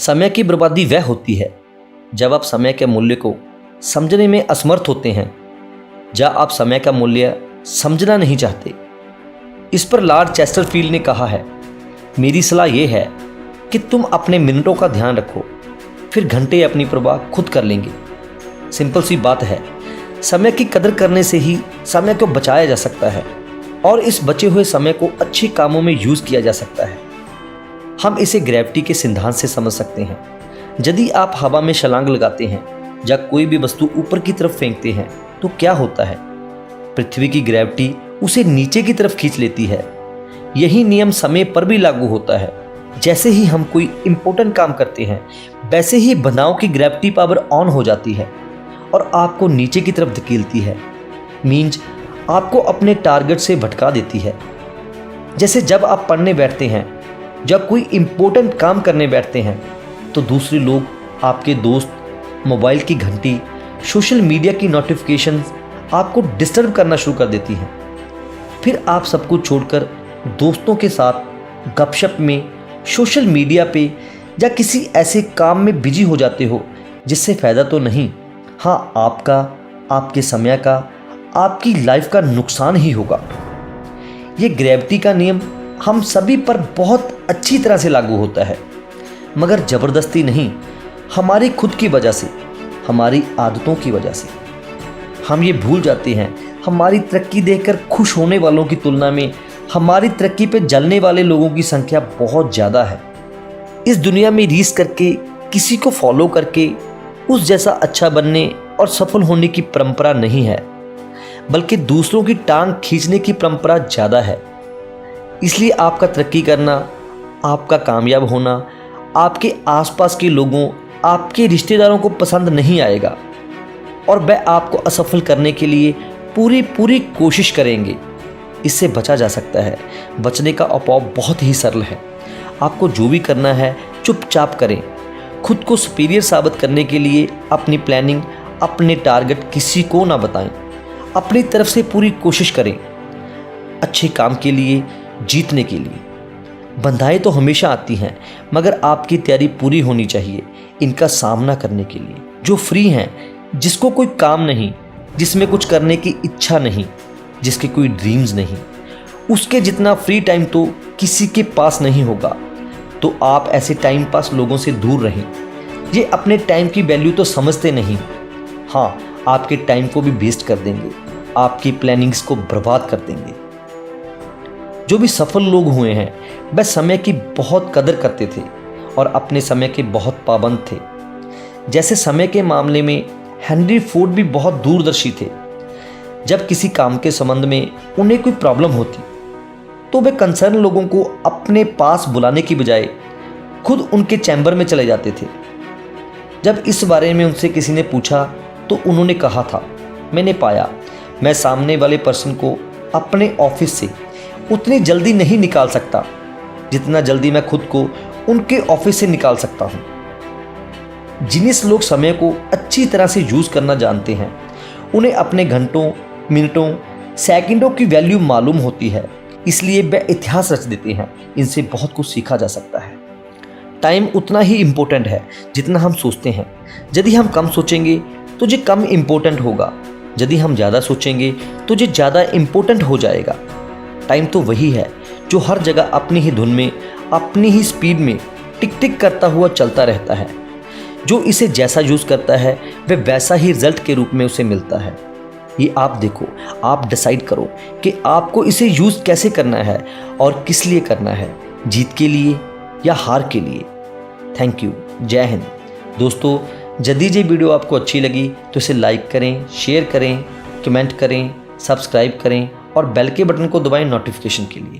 समय की बर्बादी वह होती है जब आप समय के मूल्य को समझने में असमर्थ होते हैं, जब आप समय का मूल्य समझना नहीं चाहते। इस पर लॉर्ड चेस्टरफील्ड ने कहा है, मेरी सलाह यह है कि तुम अपने मिनटों का ध्यान रखो, फिर घंटे अपनी परवाह खुद कर लेंगे। सिंपल सी बात है, समय की कदर करने से ही समय को बचाया जा सकता है और इस बचे हुए समय को अच्छे कामों में यूज़ किया जा सकता है। हम इसे ग्रेविटी के सिद्धांत से समझ सकते हैं। यदि आप हवा में छलांग लगाते हैं या कोई भी वस्तु ऊपर की तरफ फेंकते हैं तो क्या होता है? पृथ्वी की ग्रेविटी उसे नीचे की तरफ खींच लेती है। यही नियम समय पर भी लागू होता है। जैसे ही हम कोई इंपॉर्टेंट काम करते हैं, वैसे ही बंधाओं की ग्रेविटी पावर ऑन हो जाती है और आपको नीचे की तरफ धकेलती है। मीन्स आपको अपने टारगेट से भटका देती है। जैसे जब आप पढ़ने बैठते हैं, जब कोई इंपॉर्टेंट काम करने बैठते हैं, तो दूसरे लोग, आपके दोस्त, मोबाइल की घंटी, सोशल मीडिया की नोटिफिकेशंस आपको डिस्टर्ब करना शुरू कर देती हैं। फिर आप सब कुछ छोड़कर दोस्तों के साथ गपशप में, सोशल मीडिया पे या किसी ऐसे काम में बिजी हो जाते हो जिससे फ़ायदा तो नहीं, हाँ आपका, आपके समय का, आपकी लाइफ का नुकसान ही होगा। ये ग्रेविटी का नियम हम सभी पर बहुत अच्छी तरह से लागू होता है, मगर ज़बरदस्ती नहीं, हमारी खुद की वजह से, हमारी आदतों की वजह से। हम ये भूल जाते हैं, हमारी तरक्की देखकर खुश होने वालों की तुलना में हमारी तरक्की पे जलने वाले लोगों की संख्या बहुत ज़्यादा है। इस दुनिया में रीस करके, किसी को फॉलो करके उस जैसा अच्छा बनने और सफल होने की परंपरा नहीं है, बल्कि दूसरों की टांग खींचने की परंपरा ज़्यादा है। इसलिए आपका तरक्की करना, आपका कामयाब होना आपके आसपास के लोगों, आपके रिश्तेदारों को पसंद नहीं आएगा और वह आपको असफल करने के लिए पूरी कोशिश करेंगे। इससे बचा जा सकता है। बचने का उपाय बहुत ही सरल है। आपको जो भी करना है चुपचाप करें। खुद को सुपीरियर साबित करने के लिए अपनी प्लानिंग, अपने टारगेट किसी को ना बताएं। अपनी तरफ से पूरी कोशिश करें, अच्छे काम के लिए, जीतने के लिए। बंधाएं तो हमेशा आती हैं, मगर आपकी तैयारी पूरी होनी चाहिए इनका सामना करने के लिए। जो फ्री हैं, जिसको कोई काम नहीं, जिसमें कुछ करने की इच्छा नहीं, जिसके कोई ड्रीम्स नहीं, उसके जितना फ्री टाइम तो किसी के पास नहीं होगा। तो आप ऐसे टाइम पास लोगों से दूर रहें। ये अपने टाइम की वैल्यू तो समझते नहीं, हाँ आपके टाइम को भी वेस्ट कर देंगे, आपकी प्लानिंग्स को बर्बाद कर देंगे। जो भी सफल लोग हुए हैं वह समय की बहुत कदर करते थे और अपने समय के बहुत पाबंद थे। जैसे समय के मामले में हेनरी फोर्ड भी बहुत दूरदर्शी थे। जब किसी काम के संबंध में उन्हें कोई प्रॉब्लम होती तो वे कंसर्न लोगों को अपने पास बुलाने की बजाय खुद उनके चैम्बर में चले जाते थे। जब इस बारे में उनसे किसी ने पूछा तो उन्होंने कहा था, मैंने पाया मैं सामने वाले पर्सन को अपने ऑफिस से उतनी जल्दी नहीं निकाल सकता जितना जल्दी मैं खुद को उनके ऑफिस से निकाल सकता हूँ। जिनिस लोग समय को अच्छी तरह से यूज़ करना जानते हैं, उन्हें अपने घंटों, मिनटों, सेकंडों की वैल्यू मालूम होती है, इसलिए वे इतिहास रच देते हैं। इनसे बहुत कुछ सीखा जा सकता है। टाइम उतना ही इम्पोर्टेंट है जितना हम सोचते हैं। यदि हम कम सोचेंगे तो ये कम इम्पोर्टेंट होगा, यदि हम ज़्यादा सोचेंगे तो ये ज़्यादा इम्पोर्टेंट हो जाएगा। टाइम तो वही है जो हर जगह अपनी ही धुन में, अपनी ही स्पीड में टिक टिक करता हुआ चलता रहता है। जो इसे जैसा यूज़ करता है वह वैसा ही रिजल्ट के रूप में उसे मिलता है। ये आप देखो, आप डिसाइड करो कि आपको इसे यूज़ कैसे करना है और किस लिए करना है, जीत के लिए या हार के लिए। Thank you. जय हिंद। दोस्तों, यदि ये वीडियो आपको अच्छी लगी तो इसे लाइक करें, शेयर करें, कमेंट करें, सब्सक्राइब करें और बेल के बटन को दबाएं नोटिफिकेशन के लिए।